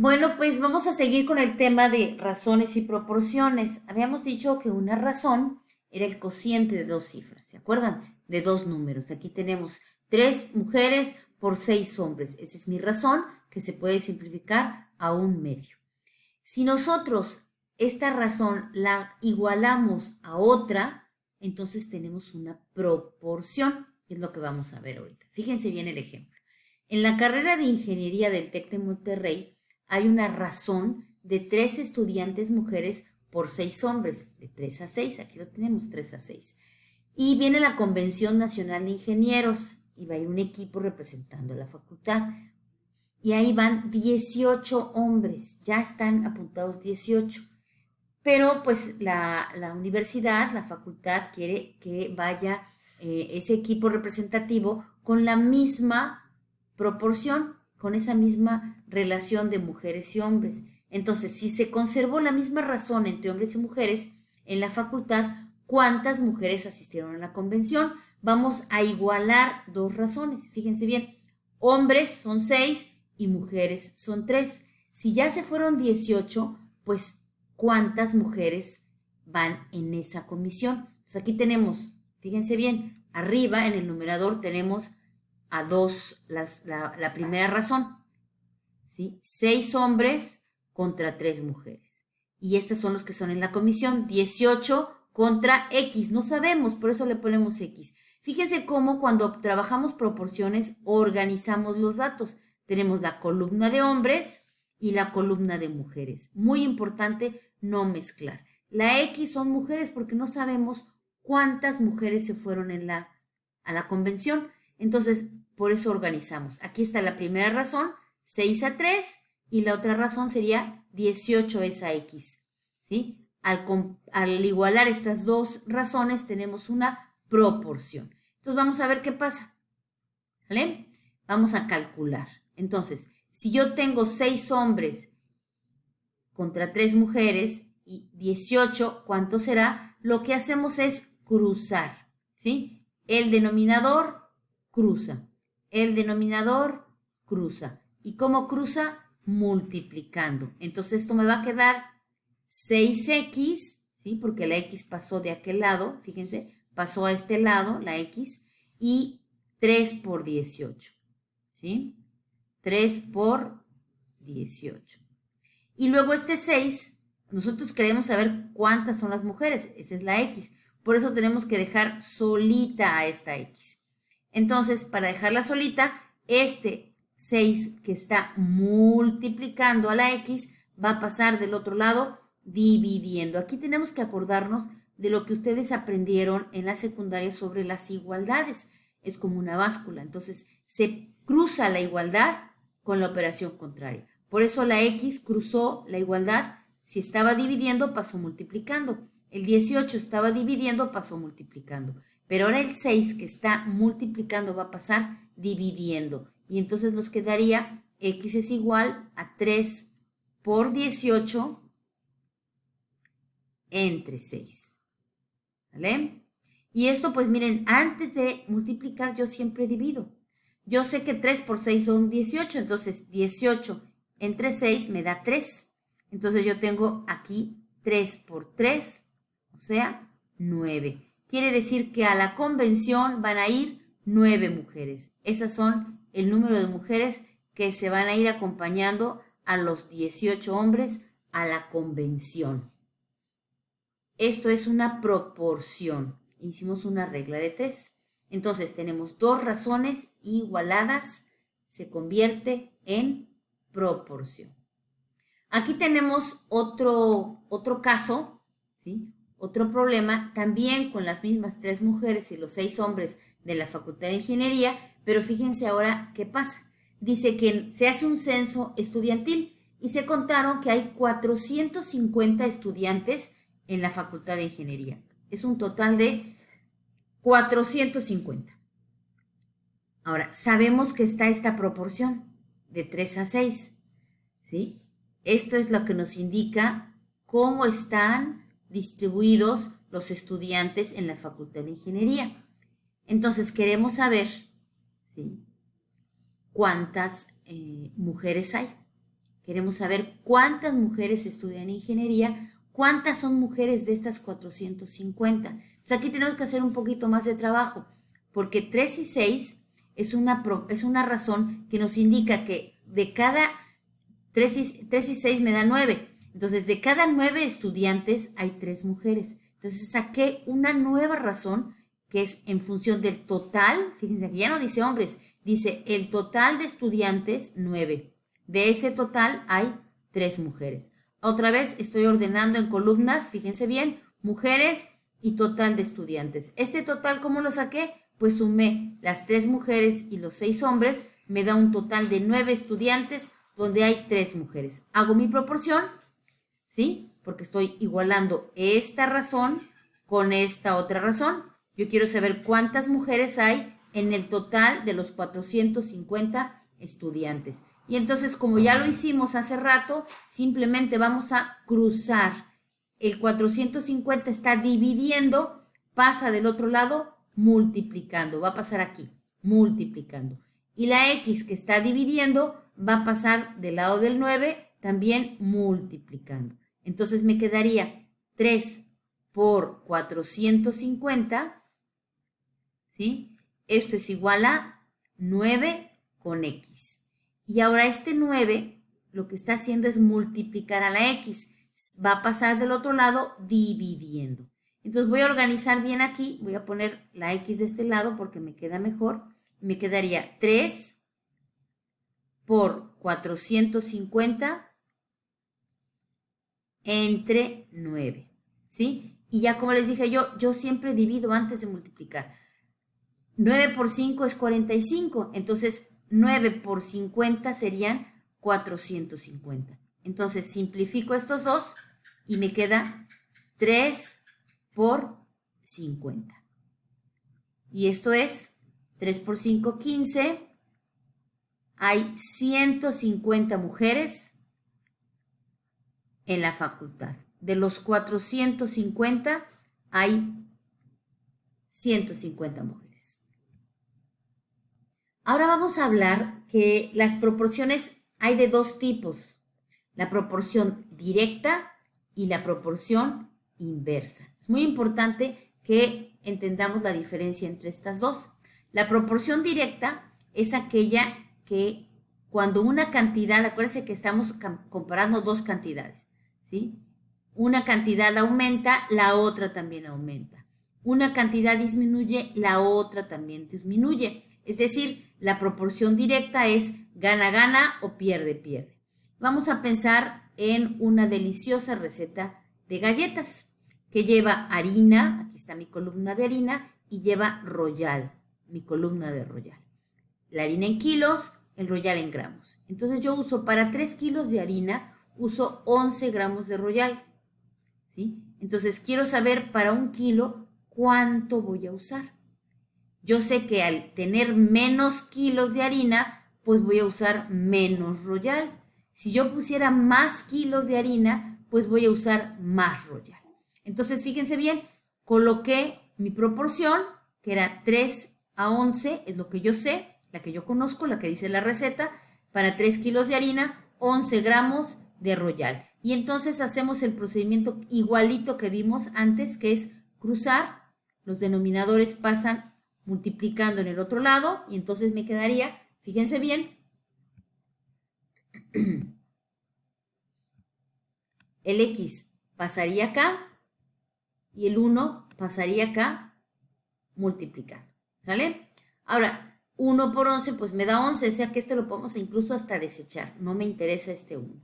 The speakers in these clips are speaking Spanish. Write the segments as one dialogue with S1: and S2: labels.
S1: Bueno, pues vamos a seguir con el tema de razones y proporciones. Habíamos dicho que una razón era el cociente de dos cifras, ¿se acuerdan? De dos números. Aquí tenemos 3 mujeres por 6 hombres. Esa es mi razón, que se puede simplificar a 1/2. Si nosotros esta razón la igualamos a otra, entonces tenemos una proporción, que es lo que vamos a ver ahorita. Fíjense bien el ejemplo. En la carrera de ingeniería del TEC de Monterrey hay una razón de 3 estudiantes mujeres por 6 hombres, de 3 a 6, aquí lo tenemos, 3 a 6. Y viene la Convención Nacional de Ingenieros y va a ir un equipo representando a la facultad. Y ahí van 18 hombres, ya están apuntados 18. Pero pues la universidad, la facultad quiere que vaya ese equipo representativo con la misma proporción, con esa misma relación de mujeres y hombres. Entonces, si se conservó la misma razón entre hombres y mujeres en la facultad, ¿cuántas mujeres asistieron a la convención? Vamos a igualar dos razones. Fíjense bien, hombres son 6 y mujeres son 3. Si ya se fueron 18, pues ¿cuántas mujeres van en esa comisión? Pues aquí tenemos, fíjense bien, arriba en el numerador tenemos a dos, la primera razón, ¿sí? 6 hombres contra 3 mujeres. Y estos son los que son en la comisión, 18 contra X, no sabemos, por eso le ponemos X. Fíjense cómo cuando trabajamos proporciones organizamos los datos. Tenemos la columna de hombres y la columna de mujeres. Muy importante no mezclar. La X son mujeres porque no sabemos cuántas mujeres se fueron a la convención. Entonces, por eso organizamos. Aquí está la primera razón, 6 a 3, y la otra razón sería 18 es a X. ¿Sí? Al igualar estas dos razones tenemos una proporción. Entonces vamos a ver qué pasa. ¿Vale? Vamos a calcular. Entonces, si yo tengo 6 hombres contra 3 mujeres y 18, ¿cuánto será? Lo que hacemos es cruzar, ¿sí? El denominador cruza, el denominador cruza. ¿Y cómo cruza? Multiplicando. Entonces esto me va a quedar 6x, ¿sí? Porque la x pasó de aquel lado, fíjense, pasó a este lado, la x, y 3 por 18, ¿sí? 3 por 18. Y luego este 6, nosotros queremos saber cuántas son las mujeres, esa es la X. Por eso tenemos que dejar solita a esta X. Entonces, para dejarla solita, este 6 que está multiplicando a la X va a pasar del otro lado dividiendo. Aquí tenemos que acordarnos de lo que ustedes aprendieron en la secundaria sobre las igualdades. Es como una báscula. Entonces, se cruza la igualdad con la operación contraria. Por eso la X cruzó la igualdad. Si estaba dividiendo, pasó multiplicando. El 18 estaba dividiendo, pasó multiplicando. Pero ahora el 6 que está multiplicando va a pasar dividiendo. Y entonces nos quedaría X es igual a 3 por 18 entre 6. ¿Vale? Y esto, pues miren, antes de multiplicar yo siempre divido. Yo sé que 3 por 6 son 18, entonces 18 entre 6 me da 3. Entonces yo tengo aquí 3 por 3, o sea, 9. Quiere decir que a la convención van a ir 9 mujeres. Esas son el número de mujeres que se van a ir acompañando a los 18 hombres a la convención. Esto es una proporción. Hicimos una regla de 3. Entonces tenemos dos razones igualadas, se convierte en proporción. Aquí tenemos otro caso, ¿sí? Otro problema, también con las mismas 3 mujeres y los 6 hombres de la Facultad de Ingeniería, pero fíjense ahora qué pasa. Dice que se hace un censo estudiantil y se contaron que hay 450 estudiantes en la Facultad de Ingeniería. Es un total de 450. Ahora, sabemos que está esta proporción de 3 a 6, ¿sí? Esto es lo que nos indica cómo están distribuidos los estudiantes en la Facultad de Ingeniería. Entonces, queremos saber, ¿sí?, cuántas mujeres hay. queremos saber cuántas mujeres estudian ingeniería, cuántas son mujeres de estas 450. Entonces aquí tenemos que hacer un poquito más de trabajo, porque 3 y 6 es una razón que nos indica que de cada 3 y 6 me da 9. Entonces, de cada 9 estudiantes hay 3 mujeres. Entonces, saqué una nueva razón que es en función del total. Fíjense que ya no dice hombres, dice el total de estudiantes, 9. De ese total hay 3 mujeres. Otra vez estoy ordenando en columnas, fíjense bien, mujeres y total de estudiantes. Este total, ¿cómo lo saqué? Pues sumé las 3 mujeres y los 6 hombres, me da un total de 9 estudiantes donde hay 3 mujeres. Hago mi proporción, ¿sí? Porque estoy igualando esta razón con esta otra razón. Yo quiero saber cuántas mujeres hay en el total de los 450 estudiantes. Y entonces, como ya lo hicimos hace rato, simplemente vamos a cruzar. El 450 está dividiendo, pasa del otro lado multiplicando. Va a pasar aquí, multiplicando. Y la X que está dividiendo va a pasar del lado del 9 también multiplicando. Entonces me quedaría 3 por 450, ¿sí? Esto es igual a 9 con X. Y ahora este 9 lo que está haciendo es multiplicar a la X. Va a pasar del otro lado dividiendo. Entonces voy a organizar bien aquí. Voy a poner la X de este lado porque me queda mejor. Me quedaría 3 por 450 entre 9, ¿sí? Y ya como les dije yo siempre divido antes de multiplicar. 9 por 5 es 45, entonces 9 por 50 serían 450. Entonces simplifico estos dos y me queda 3 por 50. Y esto es 3 por 5, 15. Hay 150 mujeres en la facultad. De los 450 hay 150 mujeres. Ahora vamos a hablar que las proporciones hay de dos tipos. La proporción directa y la proporción inversa. Es muy importante que entendamos la diferencia entre estas dos. La proporción directa es aquella que cuando una cantidad, acuérdense que estamos comparando dos cantidades, ¿sí? Una cantidad aumenta, la otra también aumenta. Una cantidad disminuye, la otra también disminuye. Es decir, la proporción directa es gana, gana o pierde, pierde. Vamos a pensar en una deliciosa receta de galletas que lleva harina, aquí está mi columna de harina, y lleva royal, mi columna de royal. La harina en kilos, el royal en gramos. Entonces yo uso para 3 kilos de harina, uso 11 gramos de royal, ¿sí? Entonces quiero saber para 1 kilo cuánto voy a usar. Yo sé que al tener menos kilos de harina, pues voy a usar menos royal. Si yo pusiera más kilos de harina, pues voy a usar más royal. Entonces, fíjense bien, coloqué mi proporción, que era 3 a 11, es lo que yo sé, la que yo conozco, la que dice la receta, para 3 kilos de harina, 11 gramos de royal. Y entonces hacemos el procedimiento igualito que vimos antes, que es cruzar, los denominadores pasan multiplicando en el otro lado, y entonces me quedaría, fíjense bien, el X pasaría acá y el 1 pasaría acá multiplicando, ¿sale? Ahora, 1 por 11 pues me da 11, o sea que este lo podemos incluso hasta desechar, no me interesa este 1,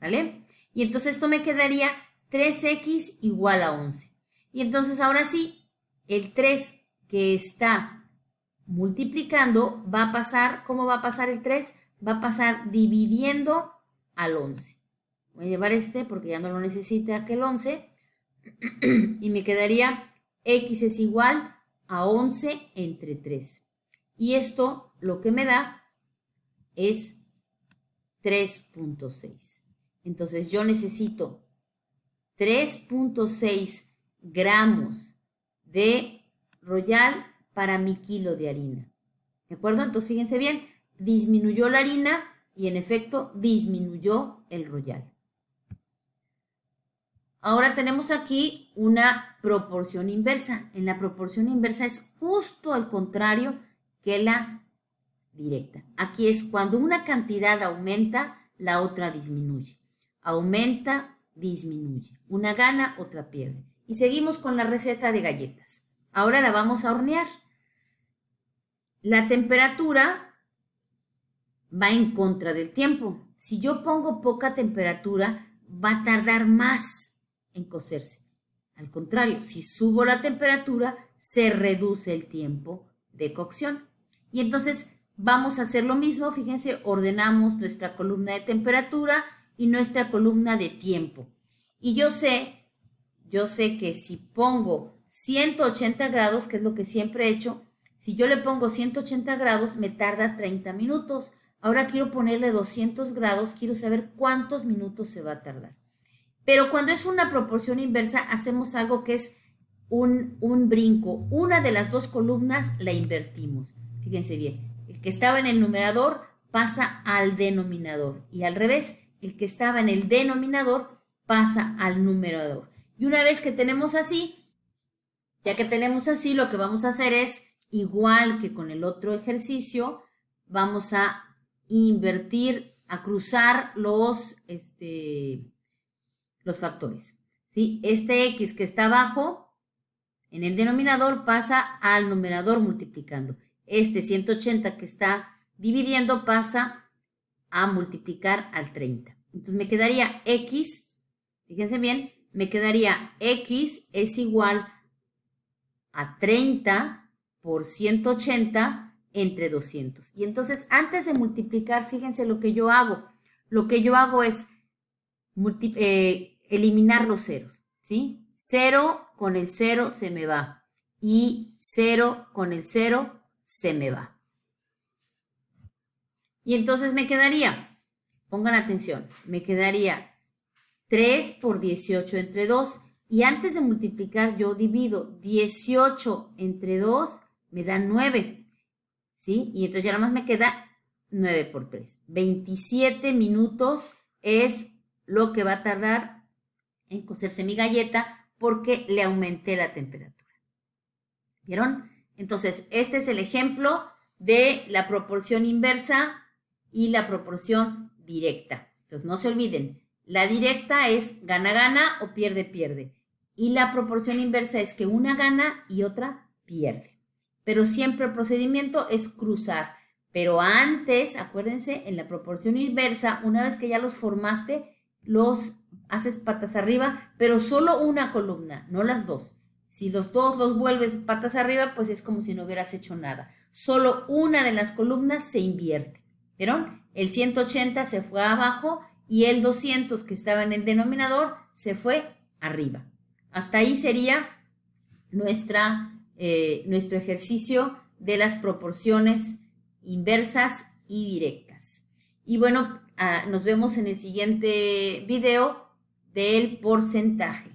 S1: ¿sale? Y entonces esto me quedaría 3x igual a 11. Y entonces ahora sí, el 3 que está multiplicando va a pasar, ¿cómo va a pasar el 3? Va a pasar dividiendo al 11. Voy a llevar este porque ya no lo necesita aquel 11. Y me quedaría x es igual a 11 entre 3. Y esto lo que me da es 3.6. Entonces yo necesito 3.6 gramos de royal para mi kilo de harina. ¿De acuerdo? Entonces fíjense bien, disminuyó la harina y en efecto disminuyó el royal. Ahora tenemos aquí una proporción inversa. En la proporción inversa es justo al contrario que la directa. Aquí es cuando una cantidad aumenta, la otra disminuye. Aumenta, disminuye. Una gana, otra pierde. Y seguimos con la receta de galletas. Ahora la vamos a hornear. La temperatura va en contra del tiempo. Si yo pongo poca temperatura, va a tardar más en cocerse. Al contrario, si subo la temperatura, se reduce el tiempo de cocción. Y entonces vamos a hacer lo mismo. Fíjense, ordenamos nuestra columna de temperatura y nuestra columna de tiempo. Y yo sé que si pongo 180 grados, que es lo que siempre he hecho, si yo le pongo 180 grados, me tarda 30 minutos. Ahora quiero ponerle 200 grados, quiero saber cuántos minutos se va a tardar. Pero cuando es una proporción inversa, hacemos algo que es un brinco. Una de las dos columnas la invertimos. Fíjense bien, el que estaba en el numerador pasa al denominador. Y al revés, el que estaba en el denominador pasa al numerador. Y una vez que tenemos así, ya que tenemos así, lo que vamos a hacer es, igual que con el otro ejercicio, vamos a invertir, a cruzar los factores, ¿sí? Este x que está abajo en el denominador pasa al numerador multiplicando. Este 180 que está dividiendo pasa a multiplicar al 30. Entonces me quedaría x, fíjense bien, me quedaría x es igual a 30 por 180 entre 200. Y entonces antes de multiplicar, fíjense lo que yo hago. Lo que yo hago es eliminar los ceros, ¿sí? 0 con el 0 se me va y 0 con el 0 se me va. Y entonces me quedaría, pongan atención, me quedaría 3 por 18 entre 2 y antes de multiplicar yo divido 18 entre 2 me da 9, ¿sí? Y entonces ya nada más me queda 9 por 3. 27 minutos es lo que va a tardar en cocerse mi galleta porque le aumenté la temperatura. ¿Vieron? Entonces, este es el ejemplo de la proporción inversa y la proporción directa. Entonces, no se olviden, la directa es gana-gana o pierde-pierde. Y la proporción inversa es que una gana y otra pierde. Pero siempre el procedimiento es cruzar. Pero antes, acuérdense, en la proporción inversa, una vez que ya los formaste, los haces patas arriba, pero solo una columna, no las dos. Si los dos los vuelves patas arriba, pues es como si no hubieras hecho nada. Solo una de las columnas se invierte. ¿Vieron? El 180 se fue abajo y el 200 que estaba en el denominador se fue arriba. Hasta ahí sería nuestro ejercicio de las proporciones inversas y directas. Y bueno, nos vemos en el siguiente video del porcentaje.